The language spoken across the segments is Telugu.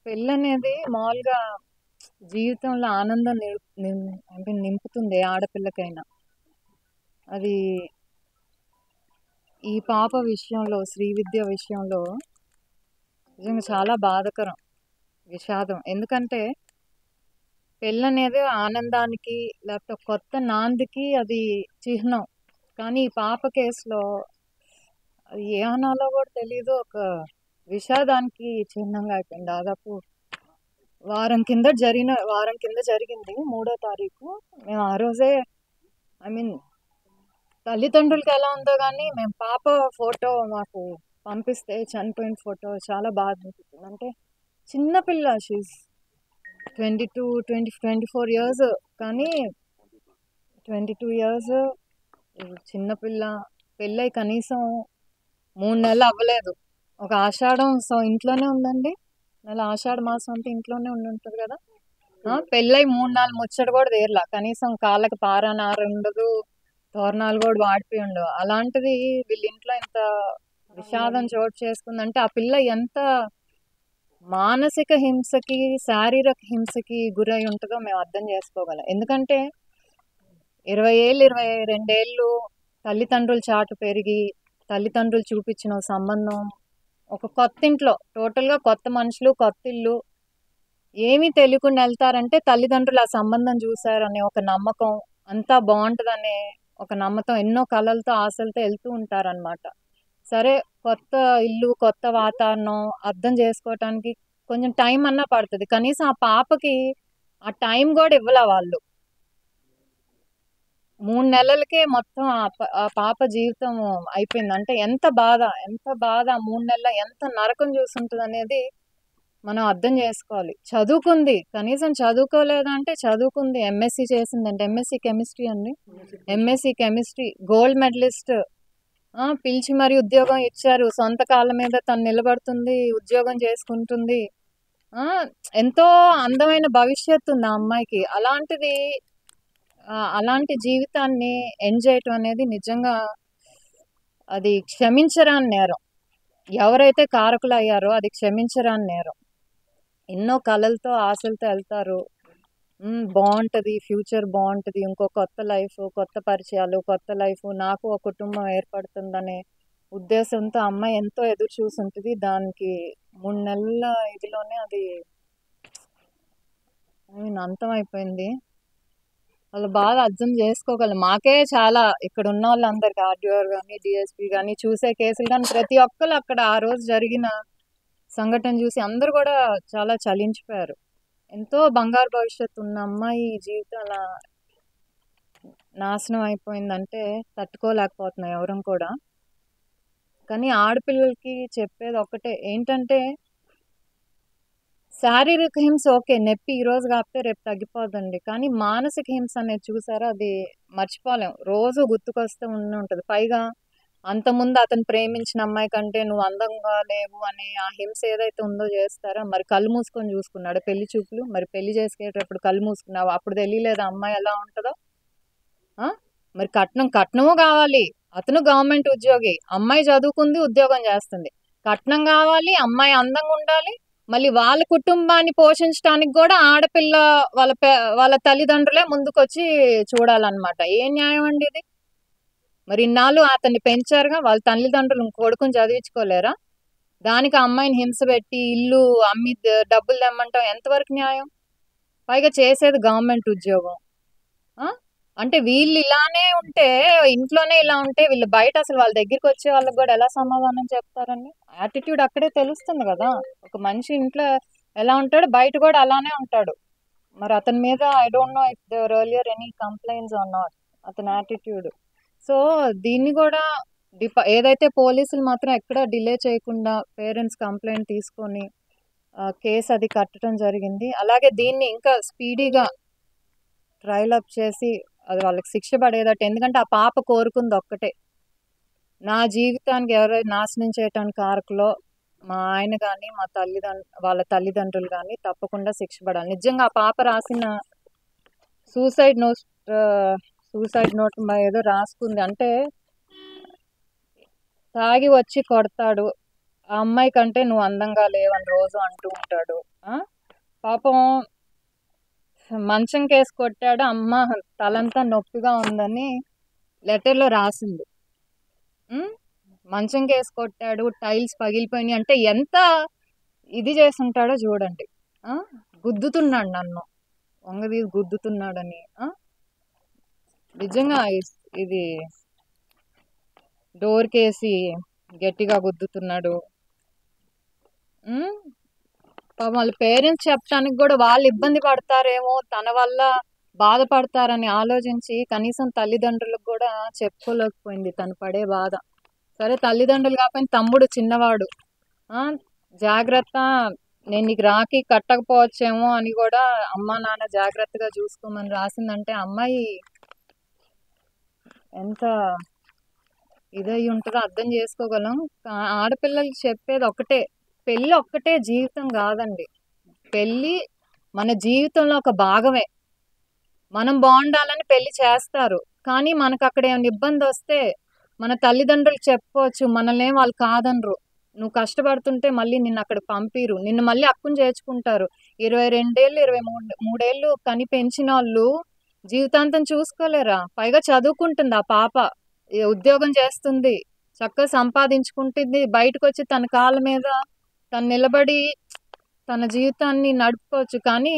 పెళ్ళనేది మామూలుగా జీవితంలో ఆనందం అంటే నింపుతుంది ఏ ఆడపిల్లకైనా. అది ఈ పాప విషయంలో, శ్రీవిద్య విషయంలో నిజంగా చాలా బాధాకరం, విషాదం. ఎందుకంటే పెళ్ళనేది ఆనందానికి లేకపోతే కొత్త నాందికి అది చిహ్నం. కానీ ఈ పాప కేసులో అది ఏ అనాలో కూడా తెలీదు, ఒక విషాదానికి చిహ్నంగా అయిపోయింది. దాదాపు వారం కింద జరిగింది 3వ తారీఖు. మేము ఆ రోజే మీన్ తల్లిదండ్రులకి ఎలా ఉందో కానీ మేము పాప ఫోటో మాకు పంపిస్తే చనిపోయిన ఫోటో చాలా బాధ అనిపిస్తుంది. అంటే చిన్నపిల్ల, షీస్ 24 ఇయర్స్, కానీ 22 ఇయర్స్ చిన్నపిల్ల. పెళ్ళై కనీసం 3 నెలలు అవ్వలేదు. ఒక ఆషాఢం ఇంట్లోనే ఉందండి. ఆషాఢ మాసం అంటే ఇంట్లోనే ఉంటుంది కదా. పెళ్ళై 3 4 ముచ్చట కూడా తీరలా. కనీసం కాళ్ళకి పారానార ఉండదు, తోరణాలు కూడా వాడిపోయి ఉండవు. అలాంటిది వీళ్ళ ఇంట్లో ఇంత విషాదం చోటు చేసుకుందంటే ఆ పిల్ల ఎంత మానసిక హింసకి, శారీరక హింసకి గురై ఉంటుందో మేము అర్థం చేసుకోగలం. ఎందుకంటే 20 ఏళ్ళు 22 ఏళ్ళు తల్లిదండ్రుల చాటు పెరిగి తల్లిదండ్రులు చూపించిన సంబంధం ఒక కొత్త ఇంట్లో, టోటల్గా కొత్త మనుషులు, కొత్త ఇల్లు, ఏమీ తెలియకుండా వెళ్తారంటే తల్లిదండ్రులు ఆ సంబంధం చూశారనే ఒక నమ్మకం, అంతా బాగుంటుందనే ఒక నమ్మకం, ఎన్నో కలలతో ఆశలతో వెళ్తూ ఉంటారనమాట. సరే, కొత్త ఇల్లు, కొత్త వాతావరణం అర్థం చేసుకోవటానికి కొంచెం టైం అన్నా పడుతుంది. కనీసం ఆ పాపకి ఆ టైం కూడా ఇవ్వలే వాళ్ళు. 3 నెలలకే మొత్తం ఆ పాప జీవితం అయిపోయింది. అంటే ఎంత బాధ, ఎంత బాధ. 3 నెలల ఎంత నరకం చూసుంటుంది అనేది మనం అర్థం చేసుకోవాలి. చదువుకుంది, కనీసం చదువుకోలేదంటే చదువుకుంది. ఎంఎస్సి చేసిందంటే, ఎంఎస్సి కెమిస్ట్రీ అండి, ఎంఎస్సి కెమిస్ట్రీ, గోల్డ్ మెడలిస్ట్. పిలిచి మరి ఉద్యోగం ఇచ్చారు. సొంత కాళ్ళ మీద తను నిలబడుతుంది, ఉద్యోగం చేసుకుంటుంది. ఎంతో అందమైన భవిష్యత్తు ఉంది ఆ అమ్మాయికి. అలాంటి జీవితాన్ని ఎంజాయ్ చేయటం అనేది నిజంగా అది క్షమించరాని నేరం. ఎవరైతే కారకులు అయ్యారో అది క్షమించరాని నేరం. ఎన్నో కలలతో ఆశలతో వెళ్తారు, బాగుంటుంది, ఫ్యూచర్ బాగుంటుంది, ఇంకో కొత్త లైఫ్, కొత్త పరిచయాలు, కొత్త లైఫ్, నాకు ఒక కుటుంబం ఏర్పడుతుందనే ఉద్దేశంతో అమ్మాయి ఎంతో ఎదురు చూసి ఉంటుంది. దానికి 3 నెలల ఇదిలోనే అది అంతం అయిపోయింది. వాళ్ళు బాగా అర్థం చేసుకోగలం. మాకే చాలా, ఇక్కడ ఉన్న వాళ్ళందరికీ, ఆర్డీఓర్ కానీ, డిఎస్పీ కానీ, చూసే కేసులు కానీ, ప్రతి ఒక్కరు అక్కడ ఆ రోజు జరిగిన సంఘటన చూసి అందరూ కూడా చాలా చలించిపోయారు. ఎంతో బంగారు భవిష్యత్తు ఉన్న అమ్మాయి జీవితం అలా నాశనం అయిపోయిందంటే తట్టుకోలేకపోతున్నాం ఎవరం కూడా. కానీ ఆడపిల్లలకి చెప్పేది ఒక్కటే ఏంటంటే, శారీరక హింస ఓకే, నొప్పి ఈరోజు కాకపోతే రేపు తగ్గిపోదండి. కానీ మానసిక హింస అనేది చూసారా, అది మర్చిపోలేం, రోజు గుర్తుకొస్తే ఉంటుంది. పైగా అంతకుముందు అతను ప్రేమించిన అమ్మాయి కంటే నువ్వు అందంగా లేవు అని ఆ హింస ఏదైతే ఉందో చేస్తారా. మరి కళ్ళు మూసుకొని చూసుకున్నాడు పెళ్లి చూపులు. మరి పెళ్లి చేసుకునేటప్పుడు కళ్ళు మూసుకున్నావు, అప్పుడు తెలియలేదు అమ్మాయి ఎలా ఉంటుందో. మరి కట్నము కావాలి. అతను గవర్నమెంట్ ఉద్యోగి, అమ్మాయి చదువుకుంది, ఉద్యోగం చేస్తుంది. కట్నం కావాలి, అమ్మాయి అందంగా ఉండాలి, మళ్ళీ వాళ్ళ కుటుంబాన్ని పోషించడానికి కూడా ఆడపిల్ల వాళ్ళ తల్లిదండ్రులే ముందుకొచ్చి చూడాలన్నమాట. ఏ న్యాయం అండి ఇది? మరి ఇన్నాళ్ళు అతన్ని పెంచారుగా, వాళ్ళ తల్లిదండ్రులు కొడుకుని చదివించుకోలేరా? దానికి అమ్మాయిని హింస పెట్టి ఇల్లు అమ్మి డబ్బులు తెమ్మంటాం ఎంతవరకు న్యాయం? పైగా చేసేది గవర్నమెంట్ ఉద్యోగం. అంటే వీళ్ళు ఇలానే ఉంటే, ఇంట్లోనే ఇలా ఉంటే, వీళ్ళు బయట అసలు వాళ్ళ దగ్గరికి వచ్చే వాళ్ళకి కూడా ఎలా సమాధానం చెప్తారండి? యాటిట్యూడ్ అక్కడే తెలుస్తుంది కదా. ఒక మనిషి ఇంట్లో ఎలా ఉంటాడో బయట కూడా అలానే ఉంటాడు. మరి అతని మీద I don't know if there earlier any complaints are not, అతని యాటిట్యూడ్. సో దీన్ని కూడా ఏదైతే పోలీసులు మాత్రం ఎక్కడ డిలే చేయకుండా పేరెంట్స్ కంప్లైంట్ తీసుకొని కేసు అది కట్టడం జరిగింది. అలాగే దీన్ని ఇంకా స్పీడీగా ట్రయల్ అప్ చేసి అది వాళ్ళకి శిక్ష పడేదట. ఎందుకంటే ఆ పాప కోరుకుంది ఒక్కటే, నా జీవితానికి ఎవరైనా నాశనం చేయటానికి కారకులో మా ఆయన కానీ మా వాళ్ళ తల్లిదండ్రులు కానీ తప్పకుండా శిక్ష పడాలి. నిజంగా ఆ పాప రాసిన సూసైడ్ నోట్ ఏదో రాసుకుంది. అంటే తాగి వచ్చి కొడతాడు. ఆ అమ్మాయి కంటే నువ్వు అందంగా లేవని రోజు అంటూ ఉంటాడు. పాపం మంచం కేసి కొట్టాడు. అమ్మ తలంతా నొప్పిగా ఉందని లెటర్లో రాసింది. మంచం కేసి కొట్టాడు, టైల్స్ పగిలిపోయినాయి అంటే ఎంత ఇది చేసి ఉంటాడో చూడండి. గుద్దుతున్నాడు నన్ను, వంగదీసి గుద్దుతున్నాడని. నిజంగా ఇది డోర్ కేసి గట్టిగా గుద్దుతున్నాడు. వాళ్ళ పేరెంట్స్ చెప్పడానికి కూడా వాళ్ళు ఇబ్బంది పడతారేమో, తన వల్ల బాధపడతారని ఆలోచించి కనీసం తల్లిదండ్రులకు కూడా చెప్పుకోలేకపోయింది తను పడే బాధ. సరే తల్లిదండ్రులు కాకపోయినా తమ్ముడు చిన్నవాడు, జాగ్రత్త, నేను నీకు రాఖీ కట్టకపోవచ్చేమో అని కూడా అమ్మా నాన్న జాగ్రత్తగా చూసుకోమని రాసిందంటే అమ్మాయి ఎంత ఇదై ఉంటుందో అర్థం చేసుకోగలం. ఆడపిల్లలకి చెప్పేది ఒకటే, పెళ్ళి ఒక్కటే జీవితం కాదండి. పెళ్ళి మన జీవితంలో ఒక భాగమే. మనం బాగుండాలని పెళ్లి చేస్తారు, కానీ మనకు అక్కడ ఏమైనా ఇబ్బంది వస్తే మన తల్లిదండ్రులు చెప్పుకోవచ్చు, మనల్ని వాళ్ళు కాదనరు. నువ్వు కష్టపడుతుంటే మళ్ళీ నిన్ను అక్కడ పంపిరు, నిన్ను మళ్ళీ అక్కును చేర్చుకుంటారు. 22 ఏళ్ళు 23 ఏళ్ళు కని పెంచిన వాళ్ళు జీవితాంతం చూసుకోలేరా? పైగా చదువుకుంటుంది ఆ పాప, ఉద్యోగం చేస్తుంది, చక్కగా సంపాదించుకుంటుంది, బయటకు వచ్చి తన కాళ్ళ మీద తను నిలబడి తన జీవితాన్ని నడుపుకోవచ్చు. కానీ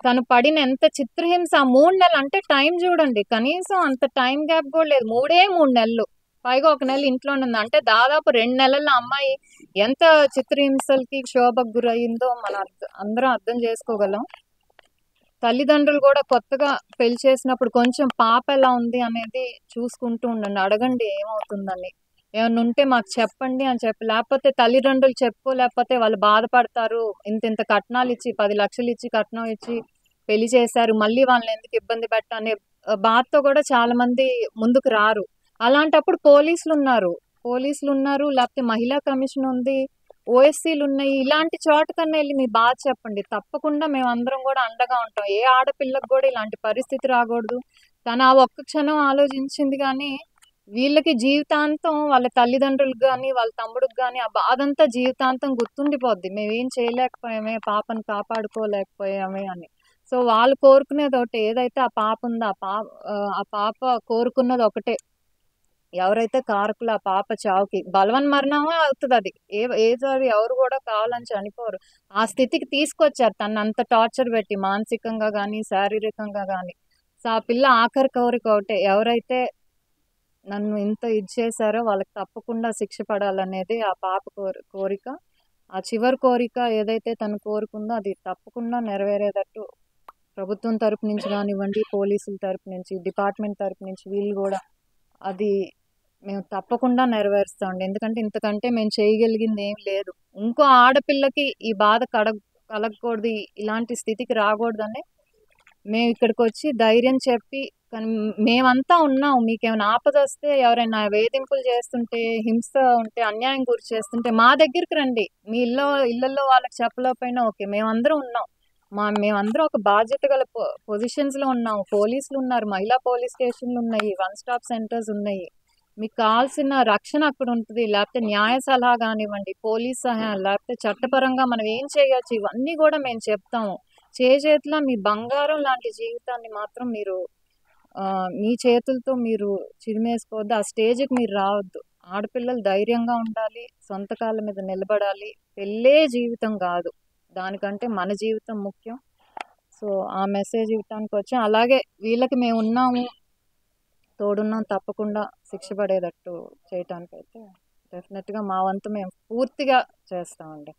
తను పడిన ఎంత చిత్రహింస, 3 నెలలు అంటే టైం చూడండి, కనీసం అంత టైం గ్యాప్ కూడా లేదు. 3 నెలలు, పైగా 1 నెల ఇంట్లోనే ఉంది. అంటే దాదాపు 2 నెలల అమ్మాయి ఎంత చిత్రహింసలకి క్షోభకు గురయ్యిందో మనం అందరం అర్థం చేసుకోగలం. తల్లిదండ్రులు కూడా కొత్తగా పెళ్లి చేసినప్పుడు కొంచెం పాప ఎలా ఉంది అనేది చూసుకుంటూ ఉండండి, అడగండి ఏమవుతుందని, ఏమన్నా ఉంటే మాకు చెప్పండి అని చెప్పి. లేకపోతే తల్లిదండ్రులు చెప్పుకోలేకపోతే వాళ్ళు బాధపడతారు. ఇంత కట్నాలు ఇచ్చి 10 లక్షలు ఇచ్చి కట్నం ఇచ్చి పెళ్లి చేశారు, మళ్ళీ వాళ్ళని ఎందుకు ఇబ్బంది పెట్టనే బాధతో కూడా చాలా మంది ముందుకు రారు. అలాంటప్పుడు పోలీసులు ఉన్నారు, లేకపోతే మహిళా కమిషన్ ఉంది, ఓఎస్సీలు ఉన్నాయి. ఇలాంటి చోట కన్నా వెళ్ళి మీ బాధ చెప్పండి. తప్పకుండా మేము అందరం కూడా అండగా ఉంటాం. ఏ ఆడపిల్లకు కూడా ఇలాంటి పరిస్థితి రాకూడదు. తను ఆ ఒక్క క్షణం ఆలోచించింది, కానీ వీళ్ళకి జీవితాంతం వాళ్ళ తల్లిదండ్రులకు కానీ వాళ్ళ తమ్ముడికి కానీ ఆ బాధ అంతా జీవితాంతం గుర్తుండిపోద్ది. మేమేం చేయలేకపోయామే, పాపను కాపాడుకోలేకపోయామే అని. సో వాళ్ళు కోరుకునేది ఒకటి, ఏదైతే ఆ పాప ఉందో ఆ పాప కోరుకున్నది ఒకటే, ఎవరైతే కారకులు ఆ పాప చావుకి బలవన్ మరణమే అవుతుంది. అది ఏదో ఎవరు కూడా కావాలని చనిపోరు. ఆ స్థితికి తీసుకొచ్చారు తను అంత టార్చర్ పెట్టి, మానసికంగా కానీ శారీరకంగా కానీ. సో ఆ పిల్ల ఆఖరి కోరిక ఒకటే, ఎవరైతే నన్ను ఇంత ఇది చేశారో వాళ్ళకి తప్పకుండా శిక్ష పడాలనేది ఆ పాప కోరిక. ఆ చివరి కోరిక ఏదైతే తను కోరుకుందో అది తప్పకుండా నెరవేరేటట్టు ప్రభుత్వం తరపు నుంచి కానివ్వండి, పోలీసుల తరపు నుంచి, డిపార్ట్మెంట్ తరపు నుంచి వీళ్ళు కూడా అది మేము తప్పకుండా నెరవేరుస్తామండి. ఎందుకంటే ఇంతకంటే మేము చేయగలిగింది ఏం లేదు. ఇంకో ఆడపిల్లకి ఈ బాధ కలగకూడదు, ఇలాంటి స్థితికి రాకూడదని మేము ఇక్కడికి వచ్చి ధైర్యం చెప్పి, కానీ మేమంతా ఉన్నాం. మీకేమైనా ఆపద వస్తే, ఎవరైనా వేధింపులు చేస్తుంటే, హింస ఉంటే, అన్యాయం గురి చేస్తుంటే మా దగ్గరికి రండి. మీ ఇళ్ళల్లో వాళ్ళకి చెప్పలేకపోయినా ఓకే, మేమందరం ఉన్నాం. మేమందరం ఒక బాధ్యత గల పొజిషన్స్లో ఉన్నాం. పోలీసులు ఉన్నారు, మహిళా పోలీస్ స్టేషన్లు ఉన్నాయి, 1 స్టాప్ సెంటర్స్ ఉన్నాయి. మీకు కావాల్సిన రక్షణ అక్కడ ఉంటుంది. లేకపోతే న్యాయ సలహా కానివ్వండి, పోలీస్ సహాయం, లేకపోతే చట్టపరంగా మనం ఏం చేయొచ్చు, ఇవన్నీ కూడా మేము చెప్తాము. చేతిలో మీ బంగారం లాంటి జీవితాన్ని మాత్రం మీరు మీ చేతులతో మీరు చిరిమేసుకోవద్దు. ఆ స్టేజ్కి మీరు రావద్దు. ఆడపిల్లలు ధైర్యంగా ఉండాలి, సొంత కాళ్ళ మీద నిలబడాలి. పెళ్ళే జీవితం కాదు, దానికంటే మన జీవితం ముఖ్యం. సో ఆ మెసేజ్ ఇవ్వటానికి వచ్చాం. అలాగే వీళ్ళకి మేము ఉన్నాము, తోడున్నాం, తప్పకుండా శిక్ష పడేటట్టు చేయటానికి అయితే డెఫినెట్గా మా వంతు మేము పూర్తిగా చేస్తామండి.